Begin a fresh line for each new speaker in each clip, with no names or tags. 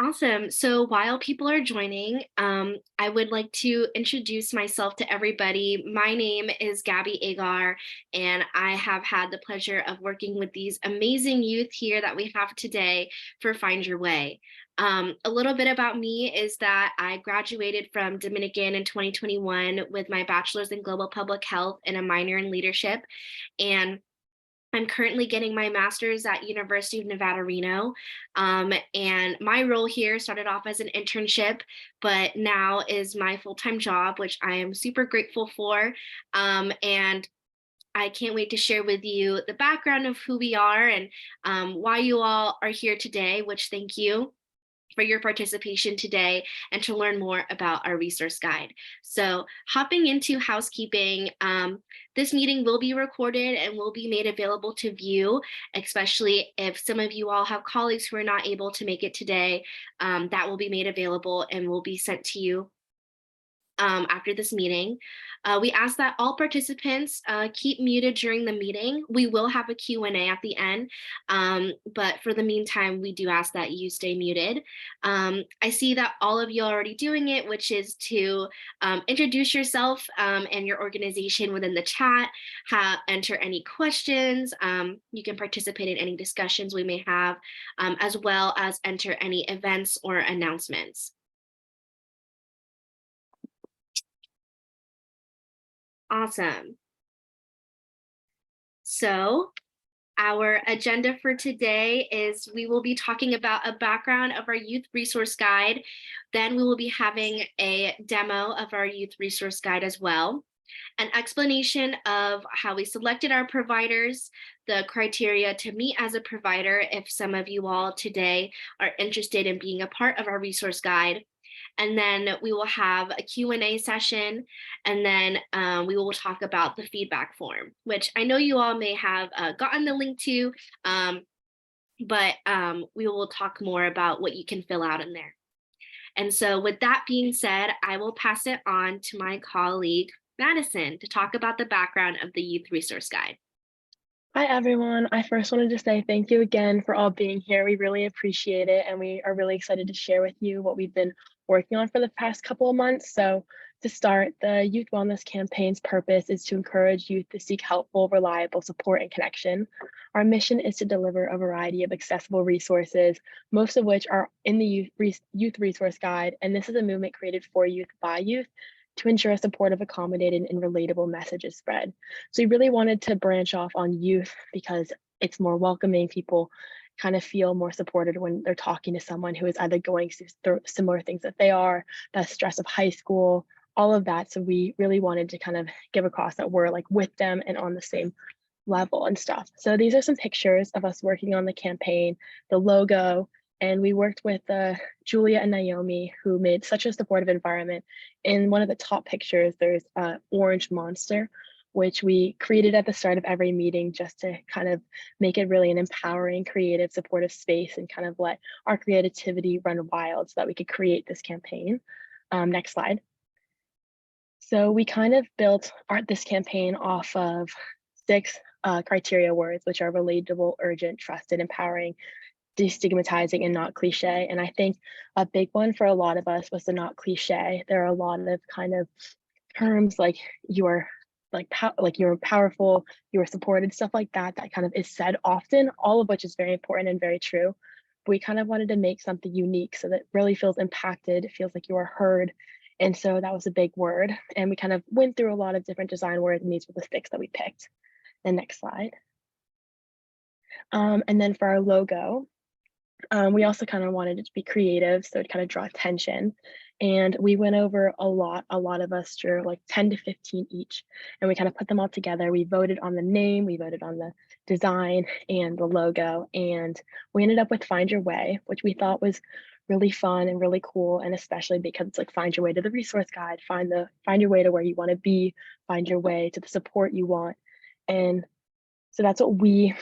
Awesome. So while people are joining, I would like to introduce myself to everybody. My name is Gabby Agar, and I have had the pleasure of working with these amazing youth here that we have today for Find Your Way. A little bit about me is that I graduated from Dominican in 2021 with my bachelor's in global public health and a minor in leadership. And I'm currently getting my master's at University of Nevada, Reno. And my role here started off as an internship, but now is my full-time job, which I am super grateful for. And I can't wait to share with you the background of who we are and why you all are here today, which thank you for your participation today and to learn more about our resource guide. So hopping into housekeeping, this meeting will be recorded and will be made available to view, especially if some of you all have colleagues who are not able to make it today. That will be made available and will be sent to you after this meeting. We ask that all participants keep muted during the meeting. We will have a Q&A at the end, but for the meantime, we do ask that you stay muted. I see that all of you are already doing it, which is to introduce yourself and your organization within the chat, enter any questions. You can participate in any discussions we may have, as well as enter any events or announcements. Awesome. So our agenda for today is we will be talking about a background of our youth resource guide. Then we will be having a demo of our youth resource guide as well. An explanation of how we selected our providers, the criteria to meet as a provider if some of you all today are interested in being a part of our resource guide. And then we will have a Q&A session, and then we will talk about the feedback form, which I know you all may have gotten the link to, but we will talk more about what you can fill out in there. And so with that being said, I will pass it on to my colleague, Madison, to talk about the background of the Youth Resource Guide.
Hi, everyone. I first wanted to say thank you again for all being here. We really appreciate it, and we are really excited to share with you what we've been working on for the past couple of months. So, to start, the Youth Wellness Campaign's purpose is to encourage youth to seek helpful, reliable support and connection. Our mission is to deliver a variety of accessible resources, most of which are in the Youth Resource Guide, and this is a movement created for youth by youth to ensure a supportive, accommodated, and relatable message is spread. So we really wanted to branch off on youth because it's more welcoming. People kind of feel more supported when they're talking to someone who is either going through similar things that they are, the stress of high school, all of that. So we really wanted to kind of give across that we're like with them and on the same level and stuff. So these are some pictures of us working on the campaign, the logo, and we worked with Julia and Naomi, who made such a supportive environment. In one of the top pictures, there's an orange monster, which we created at the start of every meeting just to kind of make it really an empowering, creative, supportive space and kind of let our creativity run wild so that we could create this campaign. Next slide. So we kind of built this campaign off of 6 criteria words, which are relatable, urgent, trusted, empowering, destigmatizing, and not cliche. And I think a big one for a lot of us was the not cliche. There are a lot of kind of terms like you're like you're powerful, you are supported, stuff like that, that kind of is said often, all of which is very important and very true. But we kind of wanted to make something unique so that it really feels impacted, it feels like you are heard. And so that was a big word. And we kind of went through a lot of different design words, and these were the 6 that we picked. The next slide. And then for our logo, we also kind of wanted it to be creative, so it kind of draw attention. And we went over a lot of us drew like 10 to 15 each, and we kind of put them all together. We voted on the name, we voted on the design and the logo, and we ended up with Find Your Way, which we thought was really fun and really cool. And especially because it's like find your way to the resource guide, find your way to where you want to be, find your way to the support you want. And so that's what we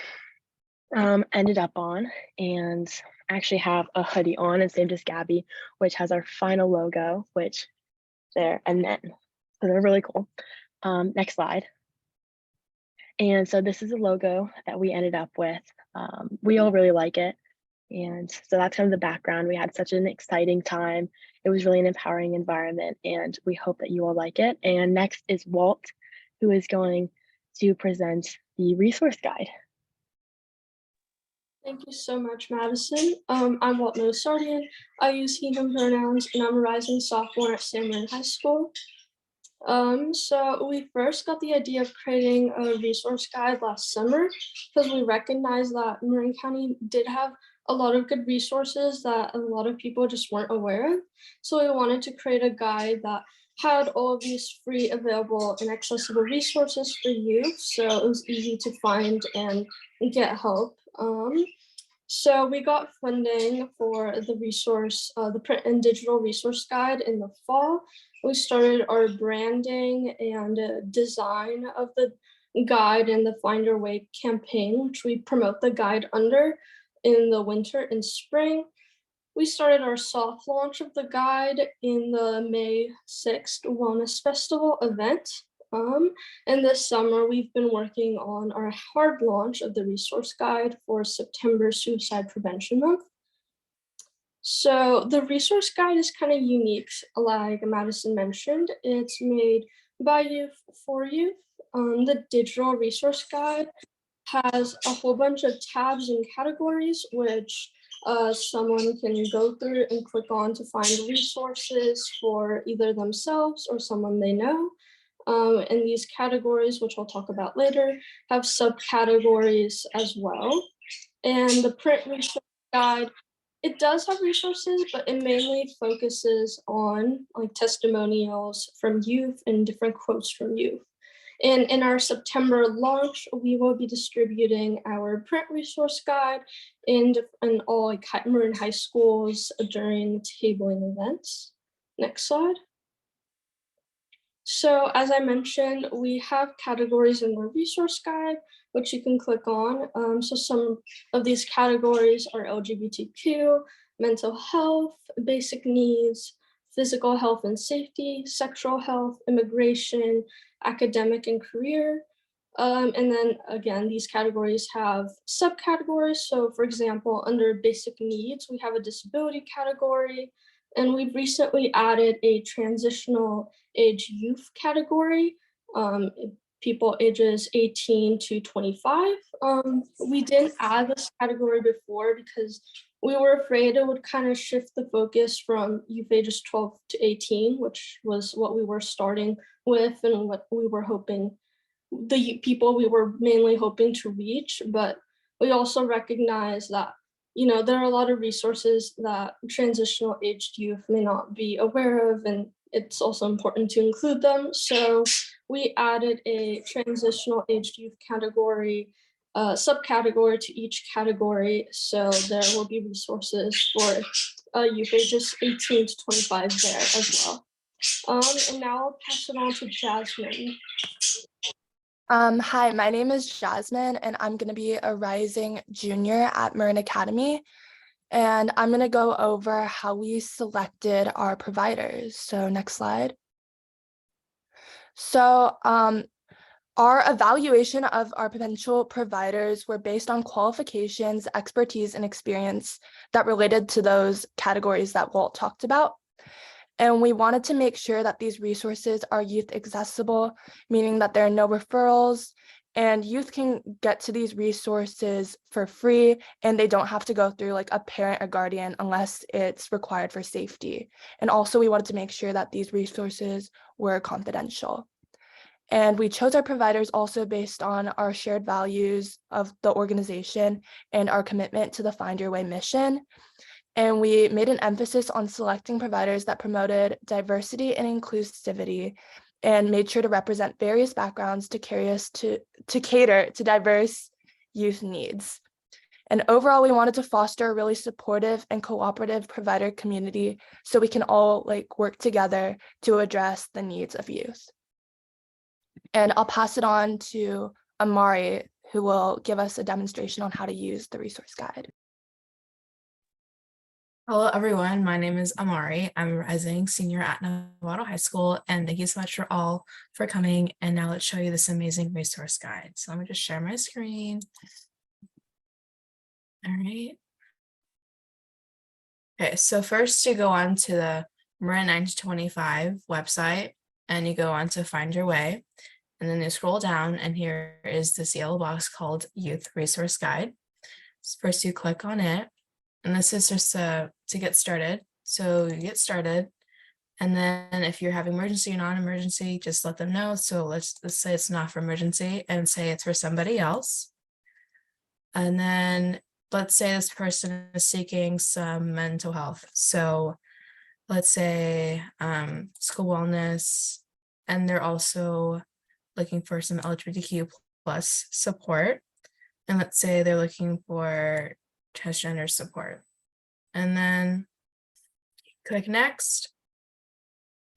ended up on, and actually have a hoodie on, and same as Gabby, which has our final logo, which there, and then, so they're really cool. Next slide. And so this is a logo that we ended up with. We all really like it. And so that's kind of the background. We had such an exciting time. It was really an empowering environment, and we hope that you all like it. And next is Walt, who is going to present the resource guide.
Thank you so much, Madison. I'm Walt Nosardian. I use he, him pronouns, and I'm a rising sophomore at San Marin High School. So we first got the idea of creating a resource guide last summer because we recognized that Marin County did have a lot of good resources that a lot of people just weren't aware of. So we wanted to create a guide that had all of these free, available, and accessible resources for youth. So it was easy to find and get help. So we got funding for the resource, the print and digital resource guide in the fall. We started our branding and design of the guide and the Find Your Way campaign, which we promote the guide under in the winter and spring. We started our soft launch of the guide in the May 6th Wellness Festival event. And this summer, we've been working on our hard launch of the resource guide for September Suicide Prevention Month. So the resource guide is kind of unique, like Madison mentioned. It's made by youth for youth. The digital resource guide has a whole bunch of tabs and categories, which someone can go through and click on to find resources for either themselves or someone they know. And these categories, which I'll talk about later, have subcategories as well. And the print resource guide, it does have resources, but it mainly focuses on like testimonials from youth and different quotes from youth. And in our September launch, we will be distributing our print resource guide in all like Marin high schools during tabling events. Next slide. So as I mentioned, we have categories in the resource guide, which you can click on. So some of these categories are LGBTQ, mental health, basic needs, physical health and safety, sexual health, immigration, academic and career. And then again, these categories have subcategories. So for example, under basic needs, we have a disability category, and we've recently added a transitional age youth category, people ages 18 to 25. We didn't add this category before because we were afraid it would kind of shift the focus from youth ages 12 to 18, which was what we were starting with and what we were hoping, the people we were mainly hoping to reach. But we also recognize that, you know, there are a lot of resources that transitional aged youth may not be aware of, and it's also important to include them. So we added a transitional aged youth category, subcategory to each category. So there will be resources for youth ages 18 to 25 there as well. And now I'll pass it on to Jasmine.
Hi, my name is Jasmine, and I'm going to be a rising junior at Marin Academy. And I'm going to go over how we selected our providers. So next slide. So our evaluation of our potential providers were based on qualifications, expertise, and experience that related to those categories that Walt talked about. And we wanted to make sure that these resources are youth accessible, meaning that there are no referrals and youth can get to these resources for free and they don't have to go through like a parent or guardian unless it's required for safety. And also we wanted to make sure that these resources were confidential. And we chose our providers also based on our shared values of the organization and our commitment to the Find Your Way mission. And we made an emphasis on selecting providers that promoted diversity and inclusivity and made sure to represent various backgrounds to cater to diverse youth needs. And overall, we wanted to foster a really supportive and cooperative provider community so we can all like work together to address the needs of youth. And I'll pass it on to Amari, who will give us a demonstration on how to use the resource guide.
Hello, everyone. My name is Amari. I'm a rising senior at Novato High School, and thank you so much for coming. And now let's show you this amazing resource guide. So let me just share my screen. All right. Okay, so first you go on to the Marin 1925 website and you go on to Find Your Way. And then you scroll down and here is this yellow box called Youth Resource Guide. So first you click on it, and this is just to get started. So you get started, and then if you're having emergency or non-emergency, just let them know. So let's say it's not for emergency and say it's for somebody else. And then let's say this person is seeking some mental health. So let's say school wellness, and they're also looking for some LGBTQ plus support. And let's say they're looking for transgender support. And then click next.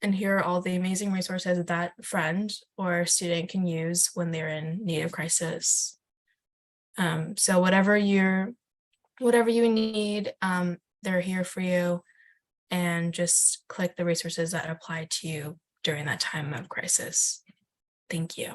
And here are all the amazing resources that friend or student can use when they're in need of crisis. So whatever you need, they're here for you, and just click the resources that apply to you during that time of crisis. Thank you.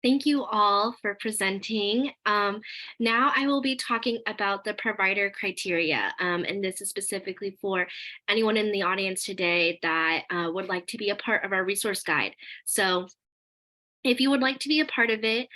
Thank you all for presenting. Now I will be talking about the provider criteria, and this is specifically for anyone in the audience today that would like to be a part of our resource guide. So if you would like to be a part of it,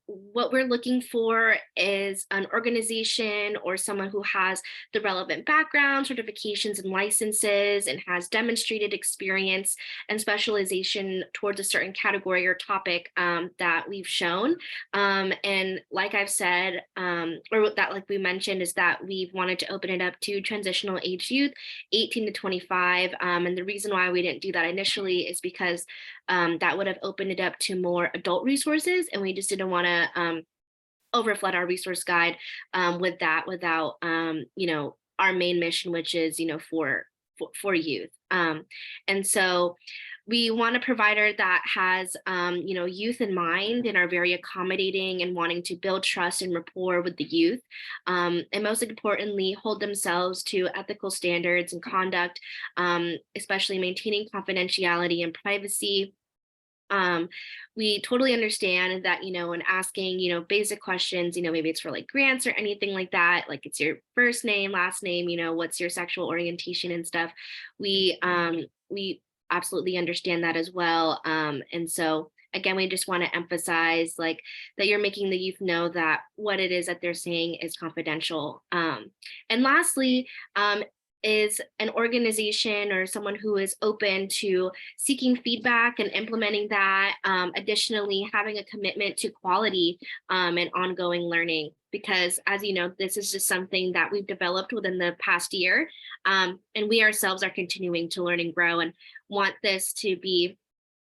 what we're looking for is an organization or someone who has the relevant background, certifications, and licenses, and has demonstrated experience and specialization towards a certain category or topic that we've shown. And like I've said, or that like we mentioned, is that we've wanted to open it up to transitional age youth, 18 to 25. And the reason why we didn't do that initially is because that would have opened it up to more adult resources, and we just didn't want to overflood our resource guide with that without our main mission, which is for youth. And so we want a provider that has youth in mind and are very accommodating and wanting to build trust and rapport with the youth, and most importantly hold themselves to ethical standards and conduct, especially maintaining confidentiality and privacy. We totally understand that, when asking, basic questions, maybe it's for like grants or anything like that, like it's your first name, last name, what's your sexual orientation and stuff. We absolutely understand that as well. And so again, we just want to emphasize like that you're making the youth know that what it is that they're saying is confidential. And lastly, is an organization or someone who is open to seeking feedback and implementing that. Additionally, having a commitment to quality and ongoing learning, because as you know, this is just something that we've developed within the past year. And we ourselves are continuing to learn and grow and want this to be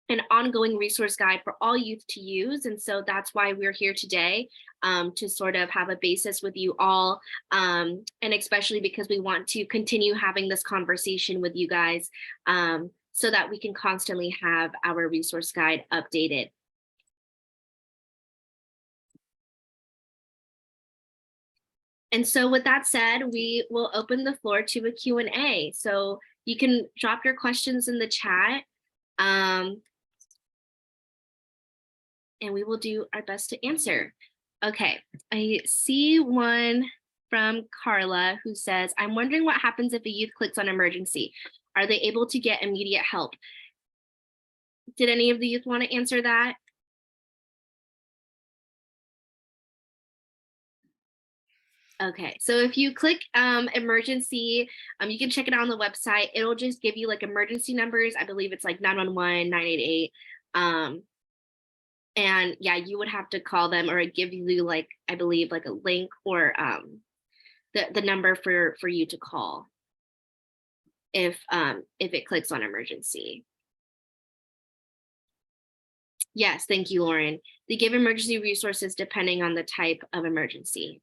an ongoing resource guide for all youth to use. And so that's why we're here today, to sort of have a basis with you all, and especially because we want to continue having this conversation with you guys, so that we can constantly have our resource guide updated. And so with that said, we will open the floor to a Q&A. So you can drop your questions in the chat. And we will do our best to answer. Okay, I see one from Carla who says, I'm wondering what happens if a youth clicks on emergency. Are they able to get immediate help? Did any of the youth want to answer that? Okay, so if you click emergency, you can check it out on the website. It'll just give you like emergency numbers. I believe it's like 911, 988. And yeah, you would have to call them, or give you like, I believe like a link or the number for you to call if it clicks on emergency. Yes, thank you, Lauren. They give emergency resources depending on the type of emergency.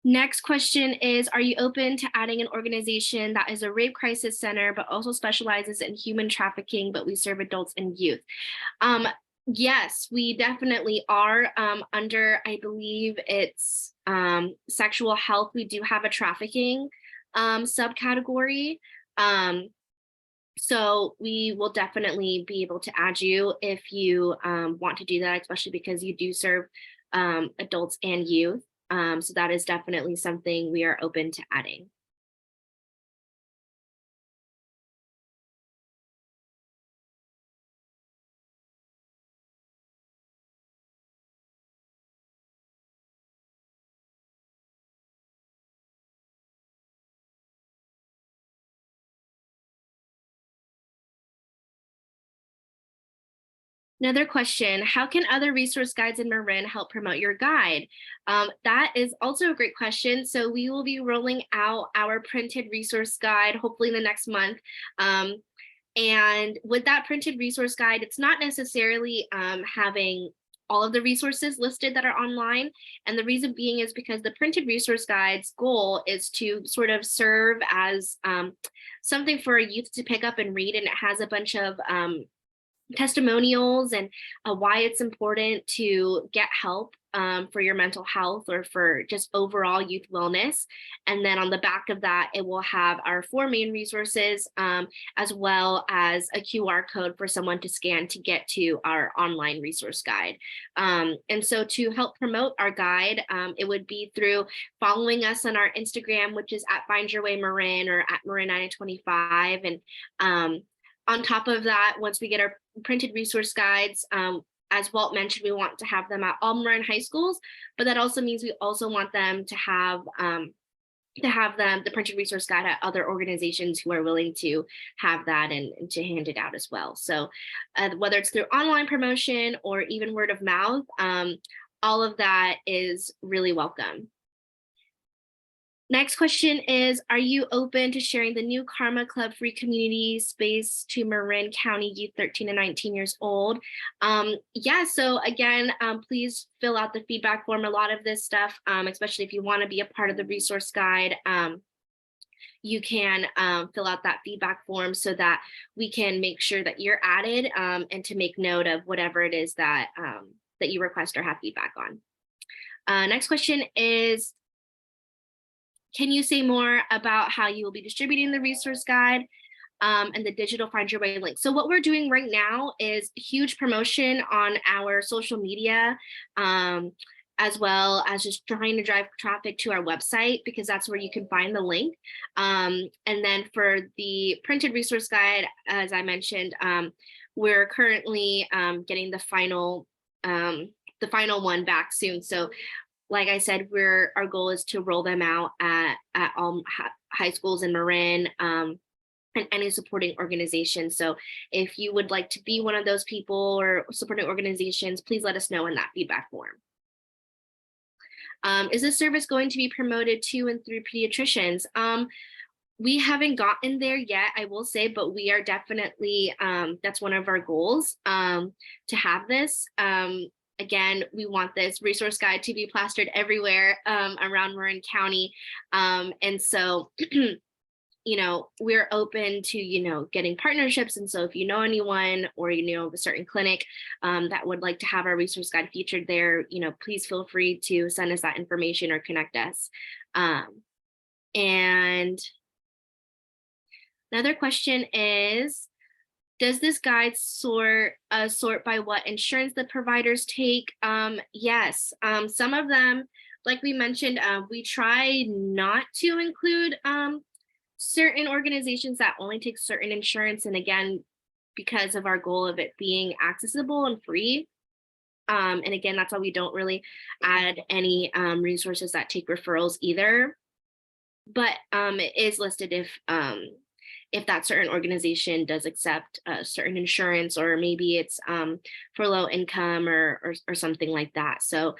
Next question is, are you open to adding an organization that is a rape crisis center, but also specializes in human trafficking, but we serve adults and youth? Yes, we definitely are. Under, I believe it's sexual health. We do have a trafficking subcategory. Um, so we will definitely be able to add you if you want to do that, especially because you do serve adults and youth. So that is definitely something we are open to adding. Another question, how can other resource guides in Marin help promote your guide? That is also a great question. So we will be rolling out our printed resource guide, hopefully in the next month. And with that printed resource guide, it's not necessarily having all of the resources listed that are online. And the reason being is because the printed resource guide's goal is to sort of serve as something for a youth to pick up and read. And it has a bunch of testimonials and why it's important to get help for your mental health or for just overall youth wellness. And then on the back of that, it will have our 4 main resources as well as a QR code for someone to scan to get to our online resource guide. And so to help promote our guide, it would be through following us on our Instagram, which is at Find Your Way Marin or at Marin 925. And on top of that, once we get our printed resource guides, as Walt mentioned, we want to have them at all Marin high schools, but that also means we also want them to have the printed resource guide at other organizations who are willing to have that and to hand it out as well. So whether it's through online promotion or even word of mouth, all of that is really welcome. Next question is, are you open to sharing the new Karma Club free community space to Marin County youth 13 to 19 years old? Yeah, so again, please fill out the feedback form. A lot of this stuff, especially if you want to be a part of the resource guide, you can fill out that feedback form so that we can make sure that you're added and to make note of whatever it is that, that you request or have feedback on. Next question is, can you say more about how you will be distributing the resource guide and the digital Find Your Way link? So what we're doing right now is huge promotion on our social media, as well as just trying to drive traffic to our website, because that's where you can find the link. And then for the printed resource guide, as I mentioned, we're currently getting the final one back soon. So like I said, our goal is to roll them out at all high schools in Marin and any supporting organization. So if you would like to be one of those people or supporting organizations, please let us know in that feedback form. Is this service going to be promoted to and through pediatricians? We haven't gotten there yet, I will say, but we are definitely, that's one of our goals to have this. Again, we want this resource guide to be plastered everywhere around Marin County. And so, we're open to, getting partnerships. And so if you know anyone or, a certain clinic that would like to have our resource guide featured there, please feel free to send us that information or connect us. And another question is, does this guide sort by what insurance the providers take? Yes, some of them, like we mentioned, we try not to include certain organizations that only take certain insurance. And again, because of our goal of it being accessible and free. And again, that's why we don't really add any resources that take referrals either. But it is listed if that certain organization does accept certain insurance, or maybe it's for low income or something like that. So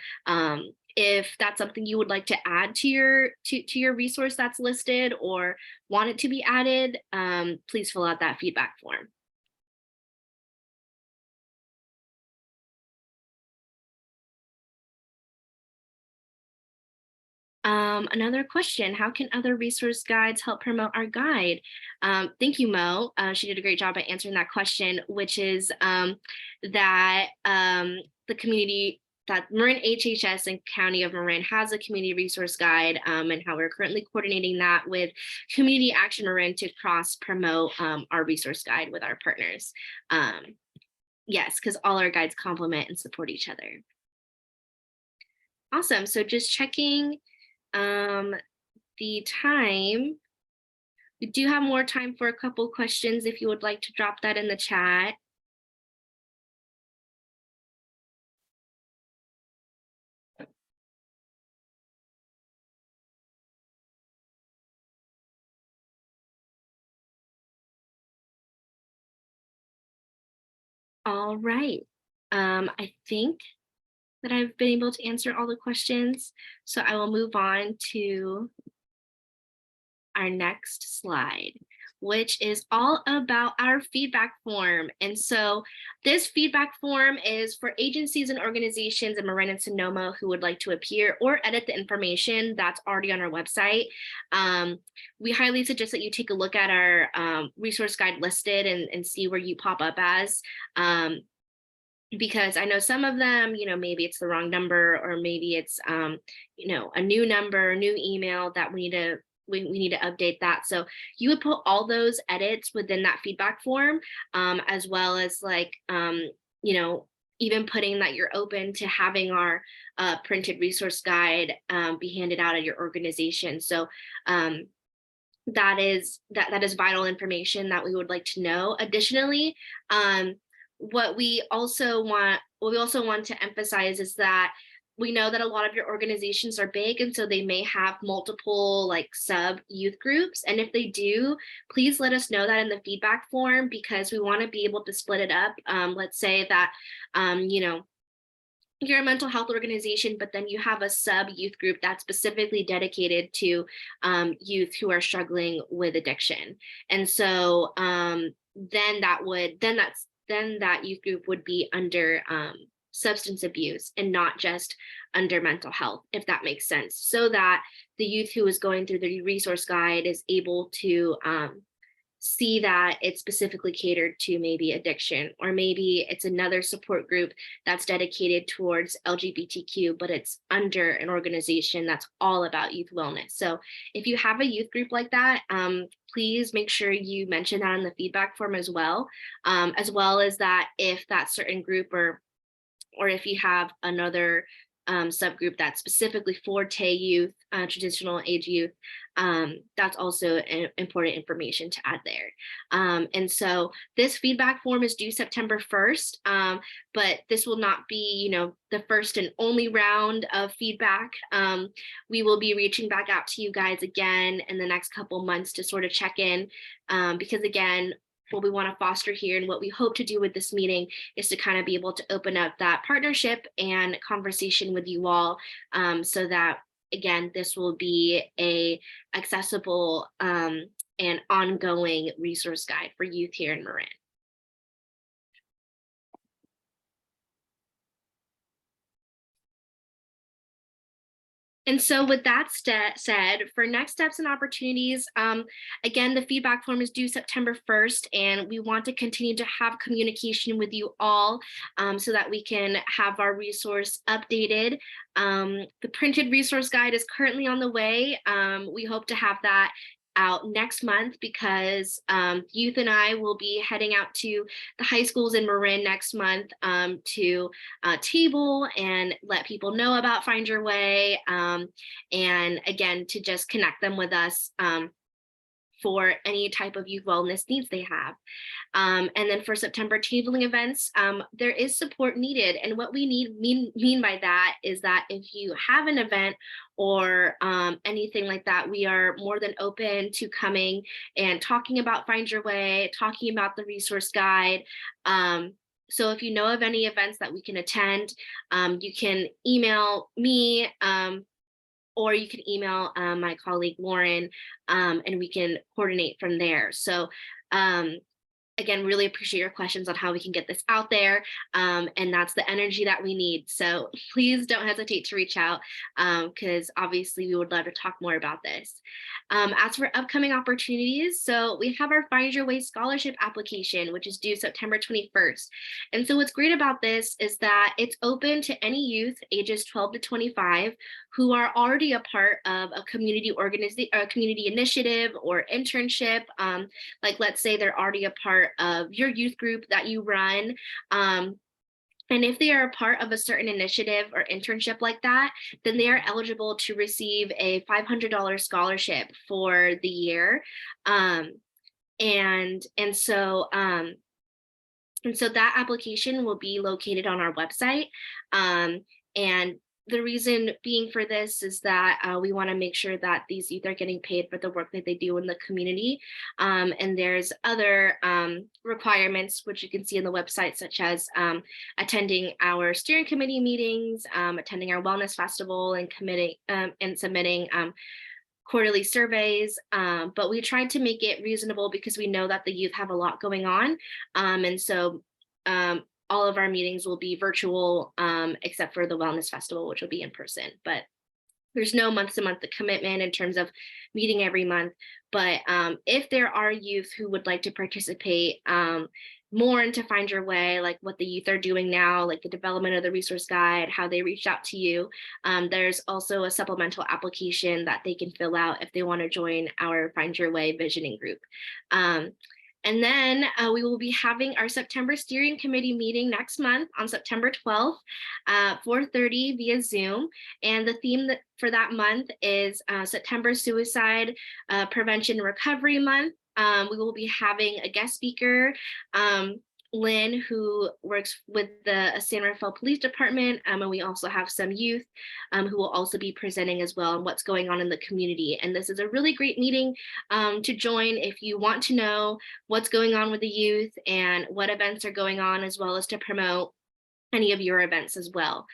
if that's something you would like to add to your resource that's listed or want it to be added, please fill out that feedback form. Another question, how can other resource guides help promote our guide? Thank you, Mo. She did a great job at answering that question, which is that the community, that Marin HHS and County of Marin has a community resource guide, and how we're currently coordinating that with Community Action Marin to cross promote our resource guide with our partners. Yes, because all our guides complement and support each other. Awesome. So just checking the time. We do have more time for a couple questions if you would like to drop that in the chat. All right. I think that I've been able to answer all the questions, so I will move on to our next slide, which is all about our feedback form. And so this feedback form is for agencies and organizations in Marin and Sonoma who would like to appear or edit the information that's already on our website. We highly suggest that you take a look at our resource guide listed and see where you pop up as. Because I know some of them, maybe it's the wrong number, or maybe it's, a new number, new email that we need to update that. So you would put all those edits within that feedback form, as well as like, even putting that you're open to having our printed resource guide be handed out at your organization. So that is vital information that we would like to know. Additionally, what we also want to emphasize is that we know that a lot of your organizations are big, and so they may have multiple like sub youth groups. And if they do, please let us know that in the feedback form, because we want to be able to split it up. Let's say that, you're a mental health organization, but then you have a sub youth group that's specifically dedicated to youth who are struggling with addiction. And so then that youth group would be under substance abuse and not just under mental health, if that makes sense, so that the youth who is going through the resource guide is able to see that it's specifically catered to maybe addiction, or maybe it's another support group that's dedicated towards LGBTQ, but it's under an organization that's all about youth wellness. So if you have a youth group like that, please make sure you mention that in the feedback form as well as that if that certain group or if you have another subgroup that's specifically for TAY youth, traditional age youth, that's also important information to add there. And so this feedback form is due September 1st, but this will not be, the first and only round of feedback. We will be reaching back out to you guys again in the next couple months to sort of check in, because again, what we want to foster here and what we hope to do with this meeting is to kind of be able to open up that partnership and conversation with you all, so that, again, this will be a accessible and ongoing resource guide for youth here in Marin. And so with that said, for next steps and opportunities, again, the feedback form is due September 1st, and we want to continue to have communication with you all so that we can have our resource updated. The printed resource guide is currently on the way. We hope to have that out next month, because youth and I will be heading out to the high schools in Marin next month to table and let people know about Find Your Way, and again, to just connect them with us for any type of youth wellness needs they have. And then for September tabling events, there is support needed. And what we mean by that is that if you have an event or anything like that, we are more than open to coming and talking about Find Your Way, talking about the resource guide. So if you know of any events that we can attend, you can email me, or you can email my colleague Lauren, and we can coordinate from there. So again, really appreciate your questions on how we can get this out there. And that's the energy that we need. So please don't hesitate to reach out, because obviously we would love to talk more about this. As for upcoming opportunities, so we have our Find Your Way scholarship application, which is due September 21st. And so what's great about this is that it's open to any youth ages 12 to 25 who are already a part of a community organization, a community initiative or internship. Like let's say they're already a part of your youth group that you run. And if they are a part of a certain initiative or internship like that, then they are eligible to receive a $500 scholarship for the year. And so that application will be located on our website. And the reason being for this is that we want to make sure that these youth are getting paid for the work that they do in the community. And there's other requirements, which you can see on the website, such as attending our steering committee meetings, attending our wellness festival, and committing and submitting quarterly surveys. But we tried to make it reasonable because we know that the youth have a lot going on. And so all of our meetings will be virtual, except for the wellness festival, which will be in person. But there's no month-to-month commitment in terms of meeting every month. But if there are youth who would like to participate more into Find Your Way, like what the youth are doing now, like the development of the resource guide, how they reached out to you, there's also a supplemental application that they can fill out if they want to join our Find Your Way visioning group. And then we will be having our September steering committee meeting next month on September 12th at 4:30 via Zoom. And the theme for that month is September Suicide Prevention Recovery Month. We will be having a guest speaker, Lynn, who works with the San Rafael Police Department, and we also have some youth who will also be presenting as well on what's going on in the community. And this is a really great meeting to join if you want to know what's going on with the youth and what events are going on, as well as to promote any of your events as well.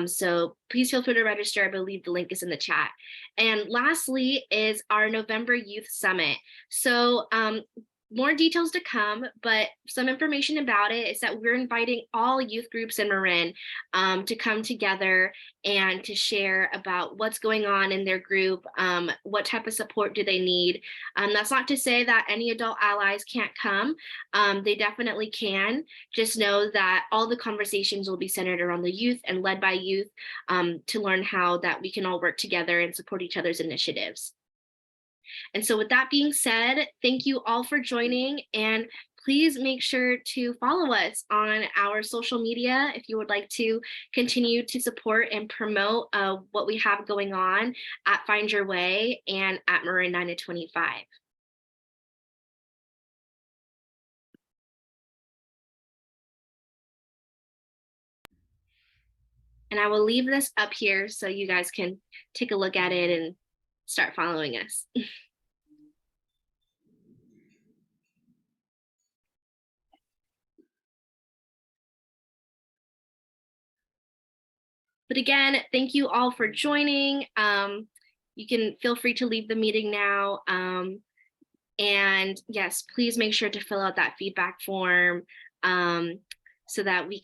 So please feel free to register. I believe the link is in the chat. And lastly is our November Youth Summit. So more details to come, but some information about it is that we're inviting all youth groups in Marin to come together and to share about what's going on in their group, what type of support do they need. That's not to say that any adult allies can't come. They definitely can. Just know that all the conversations will be centered around the youth and led by youth to learn how that we can all work together and support each other's initiatives. And so with that being said, thank you all for joining, and please make sure to follow us on our social media if you would like to continue to support and promote what we have going on at Find Your Way and at Marin 9 to 25. And I will leave this up here so you guys can take a look at it and start following us. But again, thank you all for joining. You can feel free to leave the meeting now. And yes, please make sure to fill out that feedback form so that we